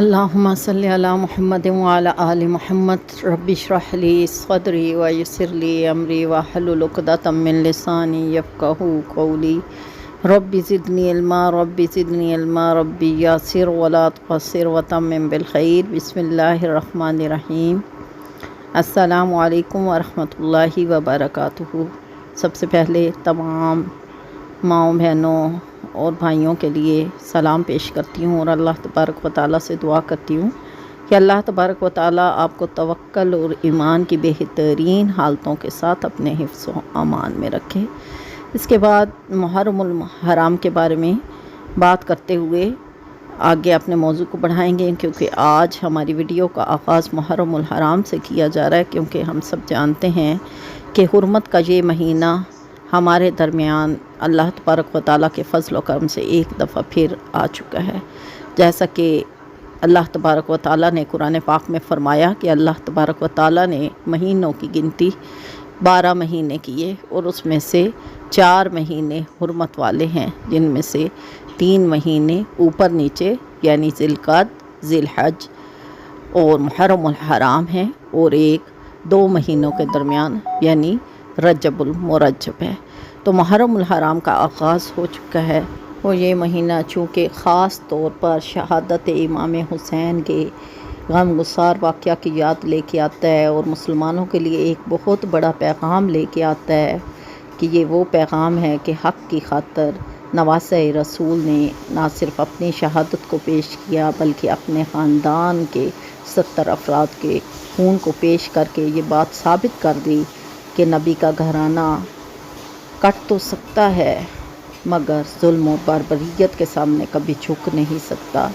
اللہم صلی علی محمد وعلی آل محمد رب اشرح لی صدری ویسر لی امری واحلل عقدۃ من لسانی یفقہوا قولی رب زدنی علما رب یسر ولا تعسر وتمم بالخیر۔ بسم اللہ الرحمن الرحیم۔ السلام علیکم ورحمۃ اللہ وبرکاتہ۔ سب سے پہلے تمام ماؤں بہنوں اور بھائیوں کے لیے سلام پیش کرتی ہوں اور اللہ تبارک و تعالیٰ سے دعا کرتی ہوں کہ اللہ تبارک و تعالیٰ آپ کو توکل اور ایمان کی بہترین حالتوں کے ساتھ اپنے حفظ و امان میں رکھے۔ اس کے بعد محرم الحرام کے بارے میں بات کرتے ہوئے آگے اپنے موضوع کو بڑھائیں گے، کیونکہ آج ہماری ویڈیو کا آغاز محرم الحرام سے کیا جا رہا ہے، کیونکہ ہم سب جانتے ہیں کہ حرمت کا یہ مہینہ ہمارے درمیان اللہ تبارک و تعالیٰ کے فضل و کرم سے ایک دفعہ پھر آ چکا ہے۔ جیسا کہ اللہ تبارک و تعالیٰ نے قرآن پاک میں فرمایا کہ اللہ تبارک و تعالیٰ نے مہینوں کی گنتی 12 مہینے کیے اور اس میں سے 4 مہینے حرمت والے ہیں، جن میں سے 3 مہینے اوپر نیچے یعنی ذی القعدہ، ذی الحج اور محرم الحرام ہیں، اور 2 مہینوں کے درمیان یعنی رجب المرجب ہے۔ تو محرم الحرام کا آغاز ہو چکا ہے، اور یہ مہینہ چونکہ خاص طور پر شہادت امام حسین کے غم گسار واقعہ کی یاد لے کے آتا ہے، اور مسلمانوں کے لیے ایک بہت بڑا پیغام لے کے آتا ہے کہ یہ وہ پیغام ہے کہ حق کی خاطر نواسہ رسول نے نہ صرف اپنی شہادت کو پیش کیا بلکہ اپنے خاندان کے 70 افراد کے خون کو پیش کر کے یہ بات ثابت کر دی کہ نبی کا گھرانہ کٹ تو سکتا ہے مگر ظلم و بربریت کے سامنے کبھی جھک نہیں سکتا۔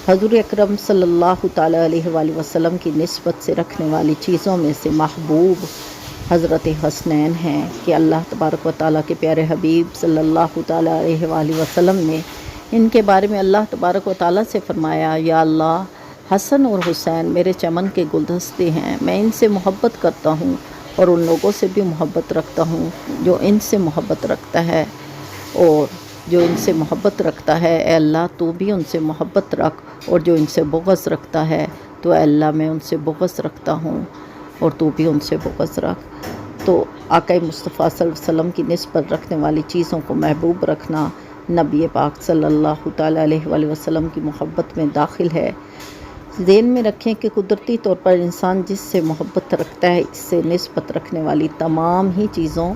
حضور اکرم صلی اللہ تعالیٰ علیہ وآلہ وسلم کی نسبت سے رکھنے والی چیزوں میں سے محبوب حضرت حسنین ہیں کہ اللہ تبارک و تعالیٰ کے پیارے حبیب صلی اللہ تعالیٰ علیہ وآلہ وسلم نے ان کے بارے میں اللہ تبارک و تعالیٰ سے فرمایا، یا اللہ، حسن اور حسین میرے چمن کے گلدستے ہیں، میں ان سے محبت کرتا ہوں اور ان لوگوں سے بھی محبت رکھتا ہوں جو ان سے محبت رکھتا ہے، اور جو ان سے محبت رکھتا ہے اے اللہ تو بھی ان سے محبت رکھ، اور جو ان سے بغض رکھتا ہے تو اے اللہ میں ان سے بغض رکھتا ہوں اور تو بھی ان سے بغض رکھ۔ تو آقا مصطفیٰ صلی اللہ علیہ وسلم کی نسبت رکھنے والی چیزوں کو محبوب رکھنا نبی پاک صلی اللہ تعالیٰ علیہ وآلہ وسلم کی محبت میں داخل ہے۔ ذہن میں رکھیں کہ قدرتی طور پر انسان جس سے محبت رکھتا ہے اس سے نسبت رکھنے والی تمام ہی چیزوں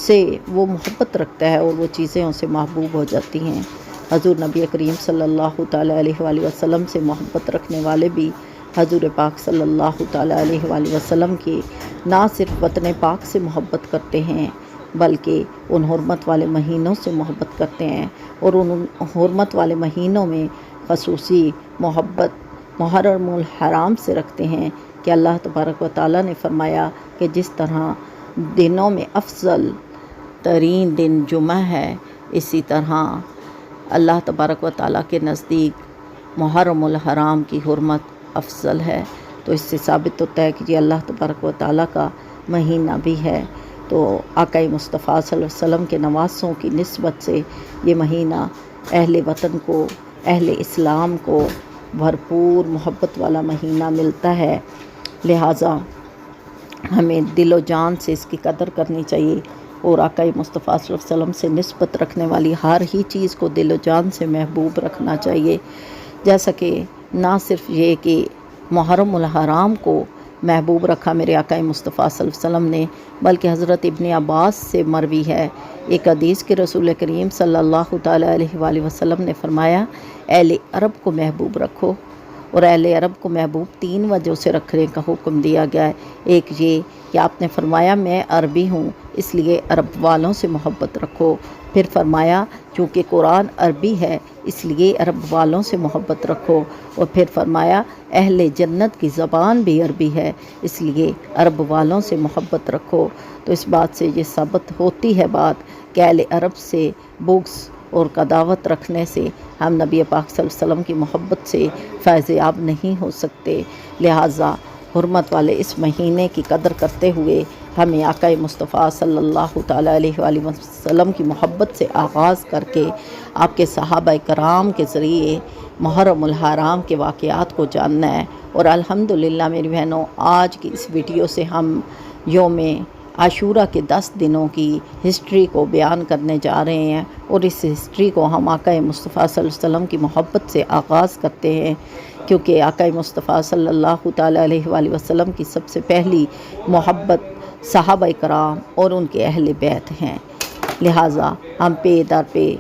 سے وہ محبت رکھتا ہے اور وہ چیزیں اسے محبوب ہو جاتی ہیں۔ حضور نبی کریم صلی اللہ تعالیٰ علیہ وآلہ وسلم سے محبت رکھنے والے بھی حضور پاک صلی اللہ تعالیٰ علیہ وآلہ وسلم کی نہ صرف وطن پاک سے محبت کرتے ہیں بلکہ ان حرمت والے مہینوں سے محبت کرتے ہیں، اور ان حرمت والے مہینوں میں خصوصی محبت محرم الحرام سے رکھتے ہیں کہ اللہ تبارک و تعالیٰ نے فرمایا کہ جس طرح دنوں میں افضل ترین دن جمعہ ہے، اسی طرح اللہ تبارک و تعالیٰ کے نزدیک محرم الحرام کی حرمت افضل ہے۔ تو اس سے ثابت ہوتا ہے کہ یہ اللہ تبارک و تعالیٰ کا مہینہ بھی ہے۔ تو آقا مصطفیٰ صلی اللہ علیہ وسلم کے نواسوں کی نسبت سے یہ مہینہ اہل وطن کو، اہل اسلام کو بھرپور محبت والا مہینہ ملتا ہے، لہٰذا ہمیں دل و جان سے اس کی قدر کرنی چاہیے، اور آقا مصطفیٰ صلی اللہ علیہ وسلم سے نسبت رکھنے والی ہر ہی چیز کو دل و جان سے محبوب رکھنا چاہیے۔ جیسا کہ نہ صرف یہ کہ محرم الحرام کو محبوب رکھا میرے آقا مصطفیٰ صلی اللہ علیہ وسلم نے، بلکہ حضرت ابن عباس سے مروی ہے ایک حدیث کے رسول کریم صلی اللہ تعالیٰ علیہ وآلہ وسلم نے فرمایا، اہل عرب کو محبوب رکھو، اور اہل عرب کو محبوب 3 وجہ سے رکھنے کا حکم دیا گیا ہے۔ ایک یہ کہ آپ نے فرمایا میں عربی ہوں اس لیے عرب والوں سے محبت رکھو، پھر فرمایا چونکہ قرآن عربی ہے اس لیے عرب والوں سے محبت رکھو، اور پھر فرمایا اہل جنت کی زبان بھی عربی ہے اس لیے عرب والوں سے محبت رکھو۔ تو اس بات سے یہ ثابت ہوتی ہے بات کہ اہل عرب سے بغض اور عداوت رکھنے سے ہم نبی پاک صلی اللہ علیہ وسلم کی محبت سے فیض یاب نہیں ہو سکتے، لہٰذا حرمت والے اس مہینے کی قدر کرتے ہوئے ہمیں آقا مصطفیٰ صلی اللہ تعالیٰ علیہ وآلہ وسلم کی محبت سے آغاز کر کے آپ کے صحابہ کرام کے ذریعے محرم الحرام کے واقعات کو جاننا ہے۔ اور الحمدللہ میری بہنوں، آج کی اس ویڈیو سے ہم یوم عاشورہ کے 10 دنوں کی ہسٹری کو بیان کرنے جا رہے ہیں، اور اس ہسٹری کو ہم آقا مصطفیٰ صلی اللہ علیہ وسلم کی محبت سے آغاز کرتے ہیں، کیونکہ آقا مصطفیٰ صلی اللہ تعالیٰ علیہ وآلہ وسلم کی سب سے پہلی محبت صحابہ کرام اور ان کے اہل بیت ہیں۔ لہٰذا ہم پے در پہ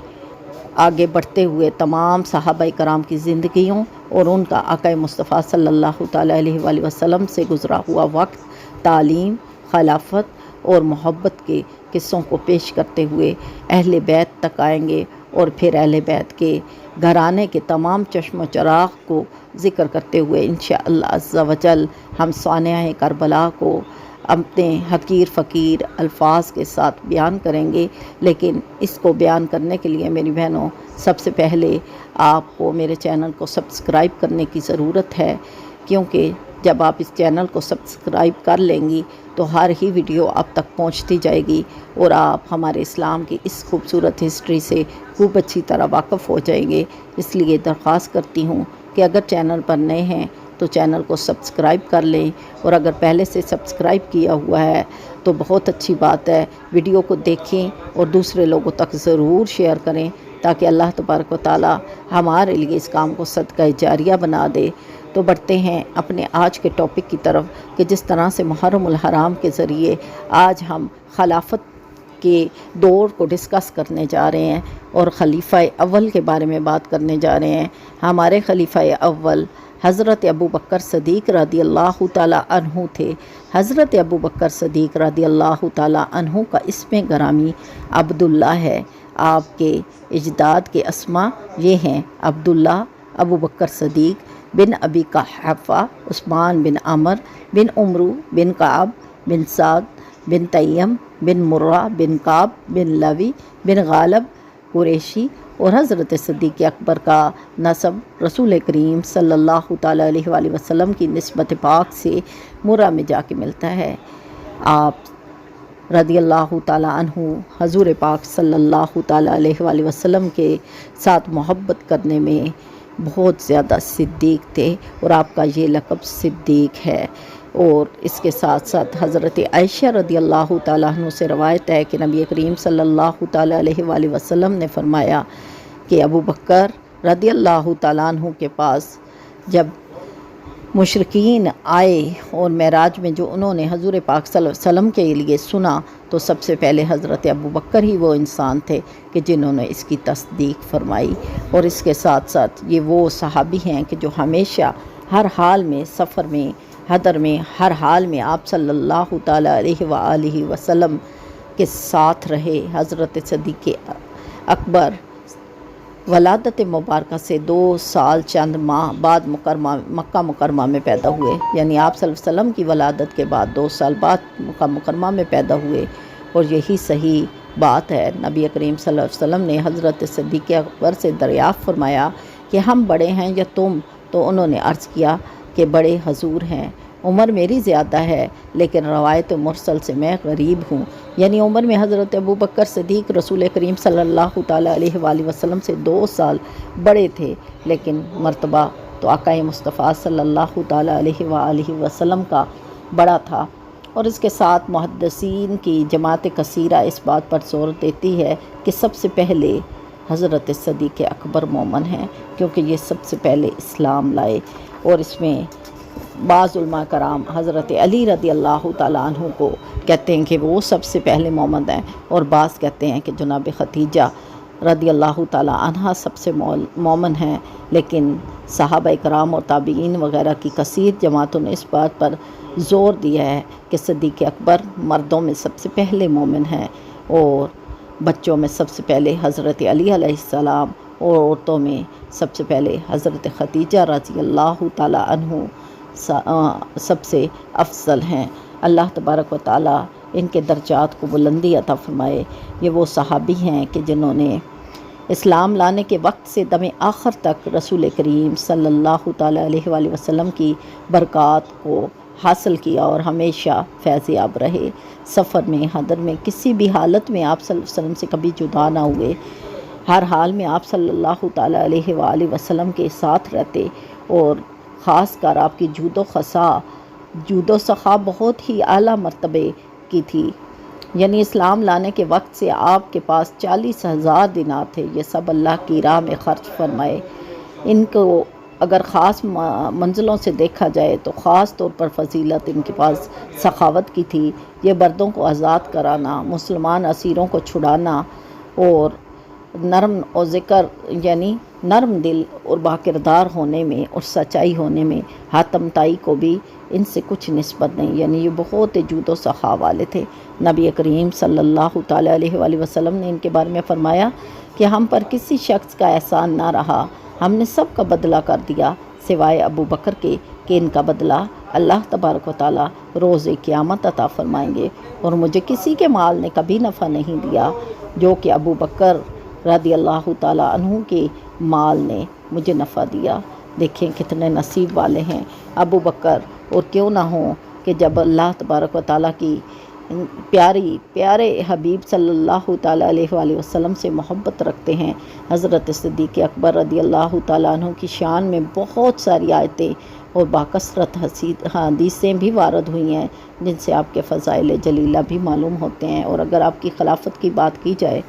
آگے بڑھتے ہوئے تمام صحابہ کرام کی زندگیوں اور ان کا آقا مصطفیٰ صلی اللہ تعالیٰ علیہ وآلہ وسلم سے گزرا ہوا وقت، تعلیم، خلافت اور محبت کے قصوں کو پیش کرتے ہوئے اہل بیت تک آئیں گے، اور پھر اہل بیت کے گھرانے کے تمام چشم و چراغ کو ذکر کرتے ہوئے انشاءاللہ عز و جل ہم سوانح کربلا کو اپنے حقیر فقیر الفاظ کے ساتھ بیان کریں گے۔ لیکن اس کو بیان کرنے کے لیے میری بہنوں، سب سے پہلے آپ کو میرے چینل کو سبسکرائب کرنے کی ضرورت ہے، کیونکہ جب آپ اس چینل کو سبسکرائب کر لیں گی تو ہر ہی ویڈیو آپ تک پہنچتی جائے گی، اور آپ ہمارے اسلام کی اس خوبصورت ہسٹری سے خوب اچھی طرح واقف ہو جائیں گے۔ اس لیے درخواست کرتی ہوں کہ اگر چینل پر نئے ہیں تو چینل کو سبسکرائب کر لیں، اور اگر پہلے سے سبسکرائب کیا ہوا ہے تو بہت اچھی بات ہے، ویڈیو کو دیکھیں اور دوسرے لوگوں تک ضرور شیئر کریں، تاکہ اللہ تبارک و تعالی ہمارے لیے اس کام کو صدقہ جاریہ بنا دے۔ تو بڑھتے ہیں اپنے آج کے ٹاپک کی طرف، کہ جس طرح سے محرم الحرام کے ذریعے آج ہم خلافت کے دور کو ڈسکس کرنے جا رہے ہیں، اور خلیفہ اول کے بارے میں بات کرنے جا رہے ہیں۔ ہمارے خلیفہ اول حضرت ابو بکر صدیق رضی اللہ تعالیٰ عنہ تھے۔ حضرت ابو بکر صدیق رضی اللہ تعالیٰ عنہ کا اسم گرامی عبداللہ ہے۔ آپ کے اجداد کے اسما یہ ہیں: عبداللہ، ابو بکر صدیق بن ابی قحافہ، عثمان بن عمر بن عمرو بن کعب بن سعد بن تیم بن مرہ بن کعب بن لوی بن غالب قریشی۔ اور حضرت صدیق اکبر کا نسب رسول کریم صلی اللہ تعالیٰ علیہ وآلہ وسلم کی نسبت پاک سے مرہ میں جا کے ملتا ہے۔ آپ رضی اللہ تعالیٰ عنہ حضور پاک صلی اللہ تعالیٰ علیہ وآلہ وسلم کے ساتھ محبت کرنے میں بہت زیادہ صدیق تھے، اور آپ کا یہ لقب صدیق ہے۔ اور اس کے ساتھ ساتھ حضرت عائشہ رضی اللہ تعالیٰ عنہ سے روایت ہے کہ نبی کریم صلی اللہ تعالیٰ علیہ وآلہ وسلم نے فرمایا کہ ابو بکر رضی اللہ تعالیٰ عنہ کے پاس جب مشرکین آئے اور معراج میں جو انہوں نے حضور پاک صلی اللہ علیہ وسلم کے لیے سنا، تو سب سے پہلے حضرت ابو بکر ہی وہ انسان تھے کہ جنہوں نے اس کی تصدیق فرمائی۔ اور اس کے ساتھ ساتھ یہ وہ صحابی ہیں کہ جو ہمیشہ ہر حال میں، سفر میں، حضر میں، ہر حال میں آپ صلی اللہ تعالیٰ علیہ وآلہ وسلم کے ساتھ رہے۔ حضرت صدیق اکبر ولادت مبارکہ سے 2 سال چند ماہ بعد مکہ مکرمہ میں پیدا ہوئے، یعنی آپ صلی اللہ علیہ وسلم کی ولادت کے بعد 2 سال بعد مکہ مکرمہ میں پیدا ہوئے۔ اور یہی صحیح بات ہے، نبی کریم صلی اللہ علیہ وسلم نے حضرت صدیق اکبر سے دریافت فرمایا کہ ہم بڑے ہیں یا تم؟ تو انہوں نے عرض کیا کہ بڑے حضور ہیں، عمر میری زیادہ ہے، لیکن روایت مرسل سے میں غریب ہوں۔ یعنی عمر میں حضرت ابو بکر صدیق رسول کریم صلی اللہ تعالیٰ علیہ وآلہ وسلم سے 2 سال بڑے تھے، لیکن مرتبہ تو آقا مصطفیٰ صلی اللہ تعالیٰ علیہ وآلہ وسلم کا بڑا تھا۔ اور اس کے ساتھ محدثین کی جماعت کثیرہ اس بات پر زور دیتی ہے کہ سب سے پہلے حضرت صدیق اکبر مومن ہیں، کیونکہ یہ سب سے پہلے اسلام لائے۔ اور اس میں بعض علماء کرام حضرت علی رضی اللہ تعالیٰ عنہ کو کہتے ہیں کہ وہ سب سے پہلے مومن ہیں، اور بعض کہتے ہیں کہ جناب خدیجہ رضی اللہ تعالیٰ عنہ سب سے مومن ہیں۔ لیکن صحابہ کرام اور تابعین وغیرہ کی کثیر جماعتوں نے اس بات پر زور دیا ہے کہ صدیق اکبر مردوں میں سب سے پہلے مومن ہیں، اور بچوں میں سب سے پہلے حضرت علی علیہ السلام، اور عورتوں میں سب سے پہلے حضرت خدیجہ رضی اللہ تعالیٰ عنہ سب سے افضل ہیں۔ اللہ تبارک و تعالیٰ ان کے درجات کو بلندی عطا فرمائے۔ یہ وہ صحابی ہیں کہ جنہوں نے اسلام لانے کے وقت سے دم آخر تک رسول کریم صلی اللہ تعالیٰ علیہ وآلہ وسلم کی برکات کو حاصل کیا، اور ہمیشہ فیض یاب رہے۔ سفر میں، حضر میں، کسی بھی حالت میں آپ صلی اللہ علیہ وسلم سے کبھی جدا نہ ہوئے۔ ہر حال میں آپ صلی اللہ تعالیٰ علیہ وآلہ وسلم کے ساتھ رہتے، اور خاص کر آپ کی جود و سخا بہت ہی اعلیٰ مرتبے کی تھی، یعنی اسلام لانے کے وقت سے آپ کے پاس 40,000 دینار تھے، یہ سب اللہ کی راہ میں خرچ فرمائے۔ ان کو اگر خاص منزلوں سے دیکھا جائے تو خاص طور پر فضیلت ان کے پاس سخاوت کی تھی، یہ بردوں کو آزاد کرانا، مسلمان اسیروں کو چھڑانا، اور نرم و ذکر یعنی نرم دل اور باکردار ہونے میں اور سچائی ہونے میں حاتم طائی کو بھی ان سے کچھ نسبت نہیں، یعنی یہ بہت جود و سخا والے تھے۔ نبی کریم صلی اللہ تعالیٰ علیہ وآلہ وسلم نے ان کے بارے میں فرمایا کہ ہم پر کسی شخص کا احسان نہ رہا، ہم نے سب کا بدلہ کر دیا سوائے ابو بکر کے، کہ ان کا بدلہ اللہ تبارک و تعالیٰ روز قیامت عطا فرمائیں گے، اور مجھے کسی کے مال نے کبھی نفع نہیں دیا جو کہ ابو بکر رضی اللہ تعالیٰ عنہ کے مال نے مجھے نفع دیا۔ دیکھیں کتنے نصیب والے ہیں ابو بکر، اور کیوں نہ ہوں کہ جب اللہ تبارک و تعالیٰ کی پیارے حبیب صلی اللہ تعالیٰ علیہ وآلہ وسلم سے محبت رکھتے ہیں۔ حضرت صدیق اکبر رضی اللہ تعالیٰ عنہ کی شان میں بہت ساری آیتیں اور باکثرت حدیثیں بھی وارد ہوئی ہیں جن سے آپ کے فضائل جلیلہ بھی معلوم ہوتے ہیں، اور اگر آپ کی خلافت کی بات کی جائے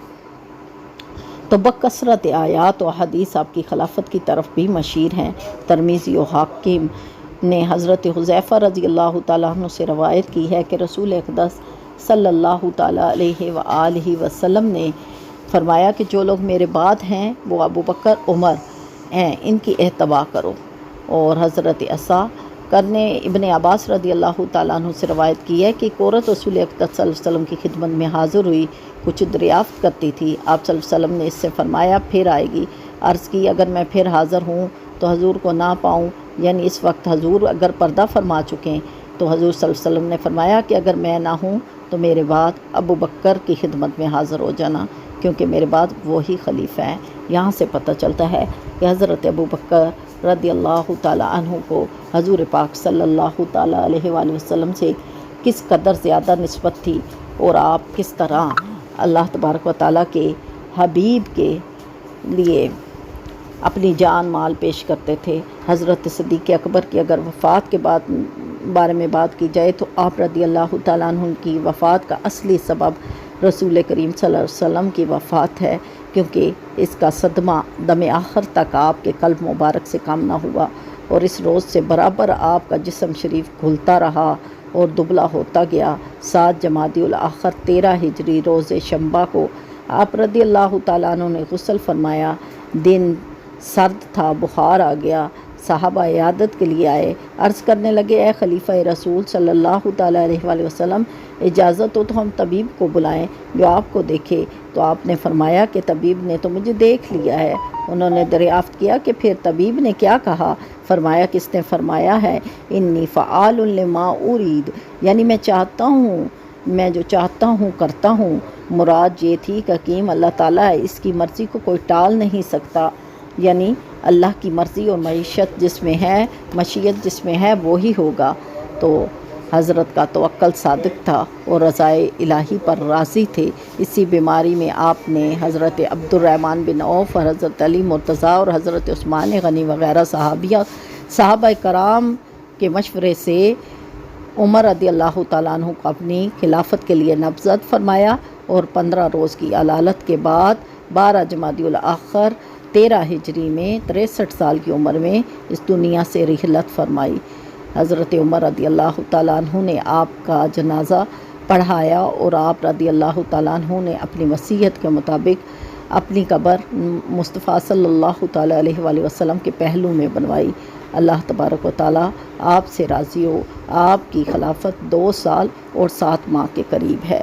تو بکثرت آیات و حدیث آپ کی خلافت کی طرف بھی مشیر ہیں۔ ترمذی و حاکم نے حضرت حذیفہ رضی اللہ تعالیٰ عنہ سے روایت کی ہے کہ رسول اقدس صلی اللہ تعالیٰ علیہ وآلہ وسلم نے فرمایا کہ جو لوگ میرے بعد ہیں وہ ابو بکر عمر ہیں، ان کی اتباع کرو۔ اور حضرت عصا کرنے ابن عباس رضی اللہ تعالیٰ عنہ سے روایت کی ہے کہ ایک عورت رسول اقدس صلی اللہ علیہ وسلم کی خدمت میں حاضر ہوئی، کچھ دریافت کرتی تھی۔ آپ صلی اللہ علیہ وسلم نے اس سے فرمایا پھر آئے گی۔ عرض کی اگر میں پھر حاضر ہوں تو حضور کو نہ پاؤں، یعنی اس وقت حضور اگر پردہ فرما چکیں، تو حضور صلی اللہ علیہ وسلم نے فرمایا کہ اگر میں نہ ہوں تو میرے بعد ابو بکر کی خدمت میں حاضر ہو جانا، کیونکہ میرے بعد وہی خلیفہ ہیں۔ یہاں سے پتہ چلتا ہے کہ حضرت ابو بکر رضی اللہ تعالیٰ عنہ کو حضور پاک صلی اللہ تعالیٰ علیہ وآلہ وسلم سے کس قدر زیادہ نسبت تھی، اور آپ کس طرح اللہ تبارک و تعالیٰ کے حبیب کے لیے اپنی جان مال پیش کرتے تھے۔ حضرت صدیق اکبر کی اگر وفات کے بارے میں بات کی جائے تو آپ رضی اللہ تعالیٰ عنہ کی وفات کا اصلی سبب رسول کریم صلی اللہ علیہ وسلم کی وفات ہے، کیونکہ اس کا صدمہ دم آخر تک آپ کے قلب مبارک سے کم نہ ہوا، اور اس روز سے برابر آپ کا جسم شریف گھلتا رہا اور دبلا ہوتا گیا۔ 7 جمادی الاخر 13 ہجری روز شنبہ کو آپ رضی اللہ تعالیٰ عنہ نے غسل فرمایا۔ دن سرد تھا، بخار آ گیا، صحابہ عیادت کے لیے آئے، عرض کرنے لگے اے خلیفہ رسول صلی اللہ تعالیٰ علیہ وآلہ وسلم، اجازت ہو تو ہم طبیب کو بلائیں جو آپ کو دیکھے۔ تو آپ نے فرمایا کہ طبیب نے تو مجھے دیکھ لیا ہے۔ انہوں نے دریافت کیا کہ پھر طبیب نے کیا کہا؟ فرمایا کس نے فرمایا ہے انی فعال لما ارید، یعنی میں جو چاہتا ہوں کرتا ہوں۔ مراد یہ تھی کہ حکیم اللہ تعالیٰ ہے، اس کی مرضی کو کوئی ٹال نہیں سکتا، یعنی اللہ کی مرضی اور مشیت جس میں ہے وہی ہوگا۔ تو حضرت کا توکل صادق تھا اور رضائے الہی پر راضی تھے۔ اسی بیماری میں آپ نے حضرت عبد الرحمن بن عوف اور حضرت علی مرتضیٰ اور حضرت عثمان غنی وغیرہ صحابہ کرام کے مشورے سے عمر رضی اللہ تعالیٰ عنہ کو اپنی خلافت کے لیے نامزد فرمایا، اور 15 روز کی علالت کے بعد 12 جمادی الاخر 13 ہجری میں 63 سال کی عمر میں اس دنیا سے رحلت فرمائی۔ حضرت عمر رضی اللہ تعالیٰ عنہ نے آپ کا جنازہ پڑھایا، اور آپ رضی اللہ تعالیٰ عنہ نے اپنی وصیت کے مطابق اپنی قبر مصطفیٰ صلی اللہ تعالیٰ علیہ وآلہ وسلم کے پہلو میں بنوائی۔ اللہ تبارک و تعالیٰ آپ سے راضی ہو۔ آپ کی خلافت 2 سال اور 7 ماہ کے قریب ہے۔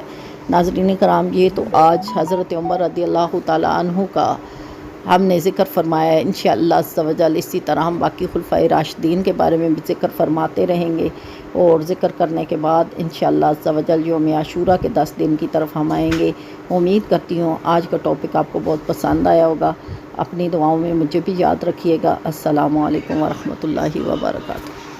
ناظرین کرام، یہ تو آج حضرت عمر رضی اللہ تعالیٰ عنہ کا ہم نے ذکر فرمایا ہے۔ انشاءاللہ عز و جل اسی طرح ہم باقی خلفائے راشدین کے بارے میں بھی ذکر فرماتے رہیں گے، اور ذکر کرنے کے بعد انشاءاللہ عز و جل یوم عاشوراء کے 10 دن کی طرف ہم آئیں گے۔ امید کرتی ہوں آج کا ٹاپک آپ کو بہت پسند آیا ہوگا۔ اپنی دعاؤں میں مجھے بھی یاد رکھیے گا۔ السلام علیکم ورحمۃ اللہ وبرکاتہ۔